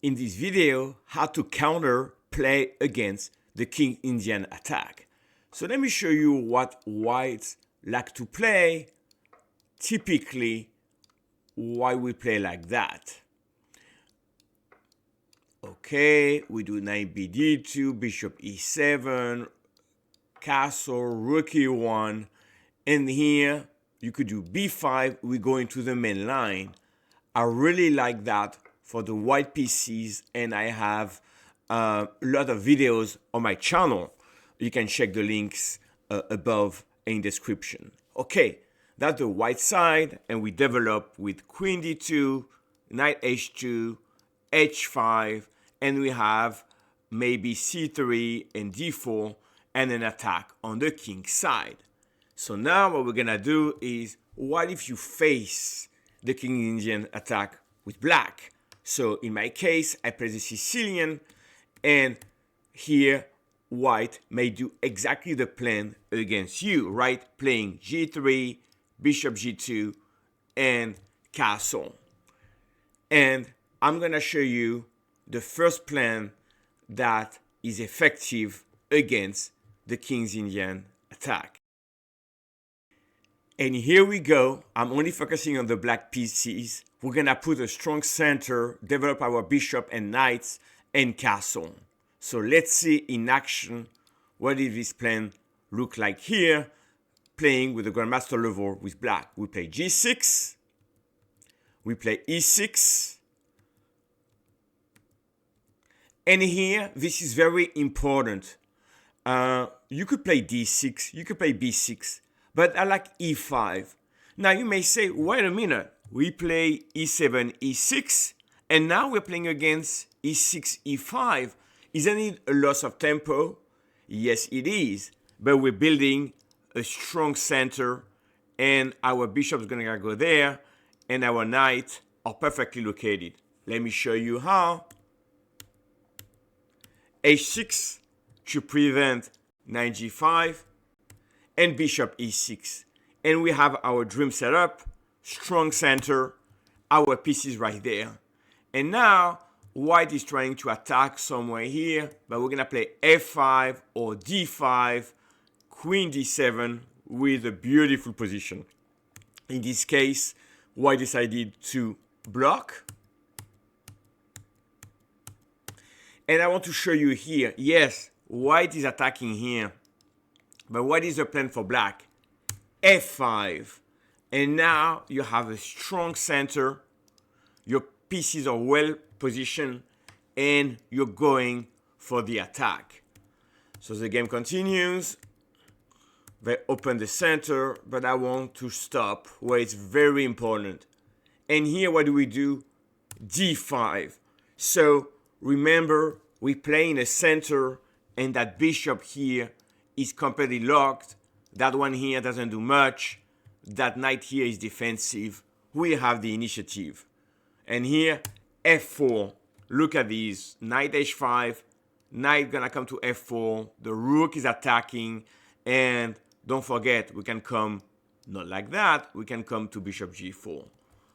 in this video how to counter play against the King Indian attack. So let me show you what whites like to play. Typically, why we play like that. Okay, we do knight Bd2, bishop e7, castle, rook e1, and here you could do b5, we go into the main line. I really like that for the white pieces, and I have a lot of videos on my channel. You can check the links above in description. Okay, that's the white side, and we develop with queen d2, knight h2, h5, and we have maybe c3 and d4, and an attack on the king side. So now what we're gonna do is, what if you face the King Indian attack with black? So in my case, I play the Sicilian, and here white may do exactly the plan against you, right? Playing g3, bishop g2, and castle. And I'm gonna show you the first plan that is effective against the King's Indian attack. And here we go. I'm only focusing on the black pieces. We're gonna put a strong center, develop our bishop and knights and castle. So let's see in action what did this plan look like here, playing with the grandmaster level with black. We play g6, we play e6, and here this is very important. You could play d6, you could play b6, but I like e5. Now you may say, wait a minute, we play e7, e6, and now we're playing against e6, e5. Isn't it a loss of tempo? Yes, it is, but we're building a strong center, and our bishop's gonna go there, and our knight are perfectly located. Let me show you how. h6 to prevent knight g5, and bishop e6. And we have our dream setup, strong center, our pieces right there. And now, white is trying to attack somewhere here, but we're gonna play f5 or d5, queen d7 with a beautiful position. In this case, white decided to block. And I want to show you here, yes, white is attacking here, but what is the plan for black? f5. And now you have a strong center, your pieces are well positioned, and you're going for the attack. So the game continues. They open the center, but I want to stop where it's very important. And here what do? d5. So remember, we play in a center, and that bishop here is completely locked. That one here doesn't do much. That knight here is defensive. We have the initiative. And here, f4. Look at these. Knight h5. Knight gonna come to f4. The rook is attacking. And don't forget, we can come, not like that, we can come to bishop g4.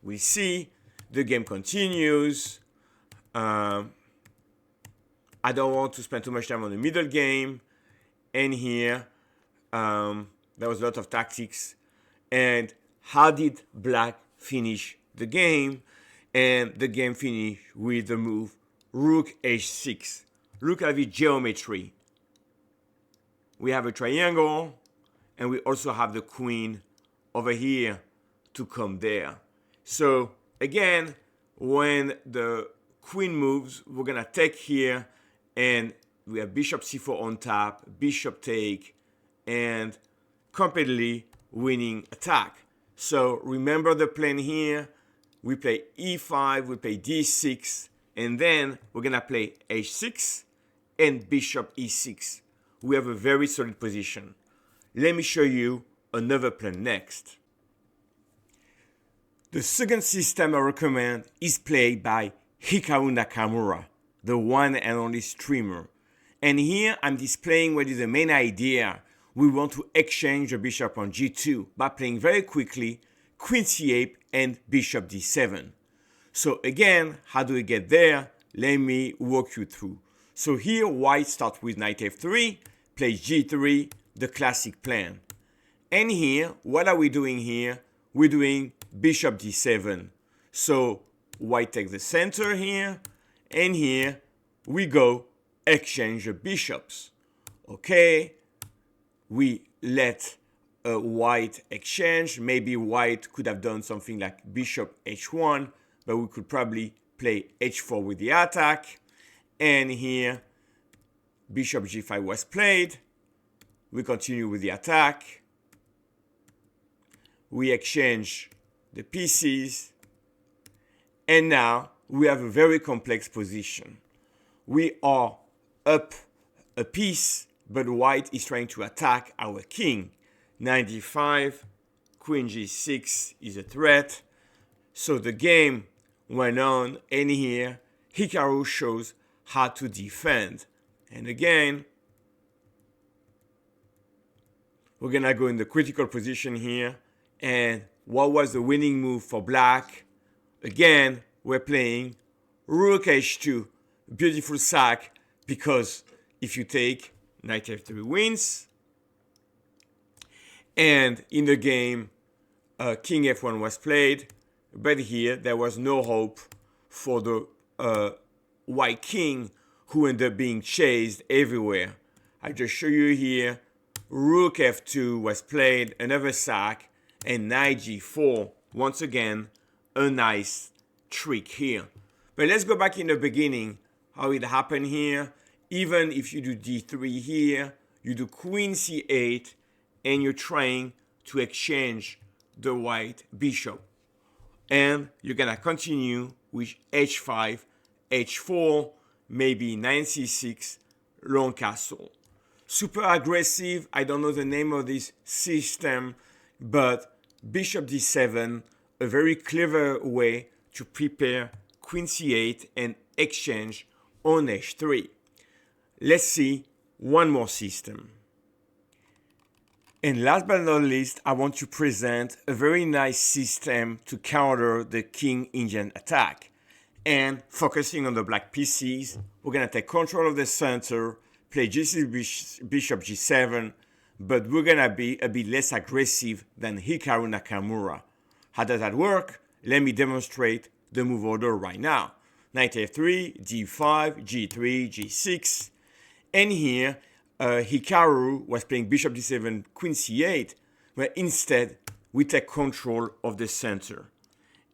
We see the game continues. I don't want to spend too much time on the middle game. And here, there was a lot of tactics. And how did black finish the game? And the game finished with the move rook h6. Look at the geometry. We have a triangle, and we also have the queen over here to come there. So again, when the queen moves, we're gonna take here, and we have bishop c4 on top, bishop take, and completely winning attack. So remember the plan here. We play e5, we play d6, and then we're gonna play h6 and bishop e6. We have a very solid position. Let me show you another plan next. The second system I recommend is played by Hikaru Nakamura, the one and only streamer. And here I'm displaying what is the main idea. We want to exchange the bishop on g2 by playing very quickly queen c8 and bishop d7. So again, how do we get there? Let me walk you through. So here, white starts with knight f3, plays g3, the classic plan. And here, what are we doing here? We're doing bishop d7. So white takes the center here, and here we go exchange the bishops. Okay, we let white exchange. Maybe white could have done something like bishop h1, but we could probably play h4 with the attack. And here, bishop g5 was played. We continue with the attack. We exchange the pieces. And now we have a very complex position. We are up a piece, but white is trying to attack our king. Knight d5, queen g6 is a threat. So the game went on, and here Hikaru shows how to defend. And again, we're gonna go in the critical position here. And what was the winning move for black? Again, we're playing rook h2, beautiful sack, because if you take, knight f3 wins. And in the game, king f1 was played, but here there was no hope for the white king, who ended up being chased everywhere. I just show you here, rook f2 was played, another sack, and knight g4, once again, a nice trick here. But let's go back in the beginning, how it happened here. Even if you do d3 here, you do queen c8, and you're trying to exchange the white bishop. And you're gonna continue with h5, h4, maybe knight c6, long castle. Super aggressive, I don't know the name of this system, but bishop d7, a very clever way to prepare queen c8 and exchange on h3. Let's see one more system. And last but not least, I want to present a very nice system to counter the King Indian attack. And focusing on the black pieces, we're going to take control of the center, play g6, bishop g7, but we're going to be a bit less aggressive than Hikaru Nakamura. How does that work? Let me demonstrate the move order right now. Knight f3, d5, g3, g6, and here Hikaru was playing bishop d7, queen c8, where instead we take control of the center.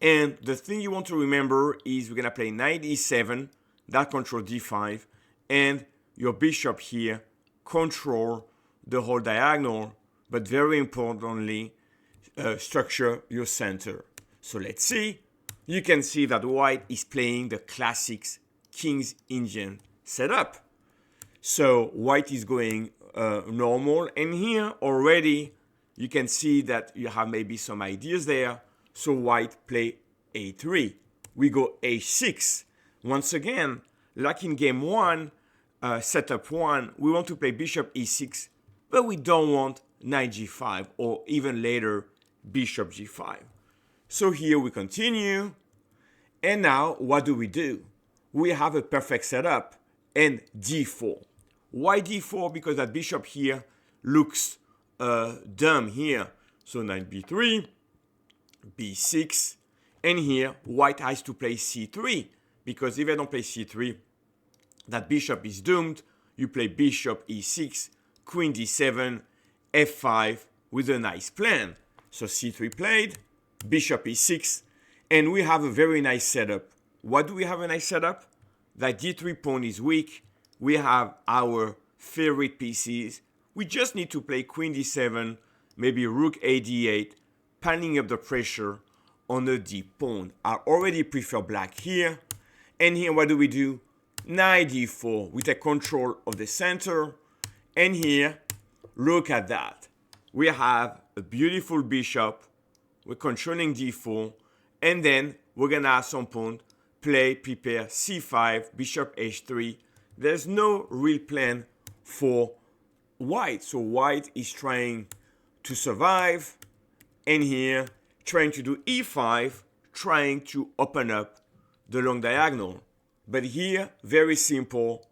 And the thing you want to remember is we're going to play knight e7, that control d5, and your bishop here control the whole diagonal, but very importantly, structure your center. So let's see. You can see that white is playing the classics King's Indian setup. So white is going normal, and here already you can see that you have maybe some ideas there. So white play a3. We go a6. Once again, like in game one, setup one, we want to play bishop e6, but we don't want knight g5 or even later bishop g5. So here we continue. And now what do? We have a perfect setup and d4. Why d4? Because that bishop here looks dumb here. So knight b3, b6, and here white has to play c3, because if I don't play c3, that bishop is doomed. You play bishop e6, queen d7, f5 with a nice plan. So c3 played, bishop e6, and we have a very nice setup. What do we have a nice setup? That d3 pawn is weak. We have our favorite pieces. We just need to play queen d7, maybe rook a d8, panning up the pressure on the d pawn. I already prefer black here. And here what do? Knight d4. We take control of the center. And here, look at that. We have a beautiful bishop. We're controlling d4. And then we're going to at some point prepare c5, bishop h3. There's no real plan for white. So white is trying to survive. And here, trying to do e5, trying to open up the long diagonal. But here, very simple,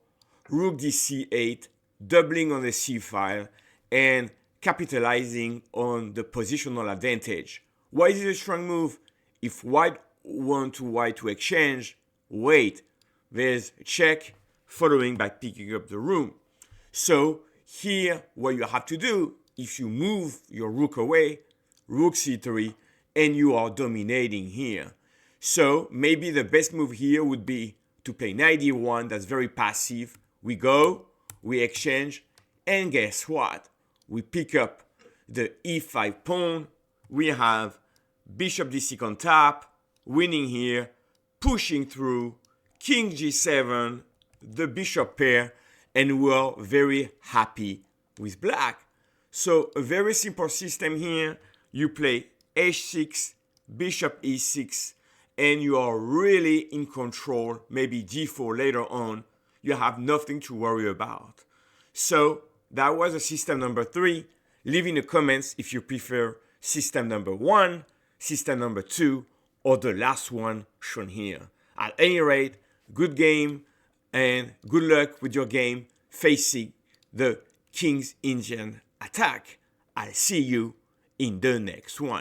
rook d8, doubling on the c file, and capitalizing on the positional advantage. Why is it a strong move? If white want white to exchange, wait, there's a check following by picking up the rook. So here, what you have to do, if you move your rook away, rook c3, and you are dominating here. So maybe the best move here would be to play knight d1. That's very passive. We go, we exchange, and guess what? We pick up the e5 pawn. We have bishop d6 on top, winning here, pushing through, king g7, the bishop pair, and we're very happy with black. So a very simple system here. You play h6, bishop e6, and you are really in control. Maybe g4 later on. You have nothing to worry about. So that was a system number 3. Leave in the comments if you prefer system number 1, system number 2, or the last one shown here. At any rate, good game and good luck with your game facing the King's Indian attack. I'll see you in the next one.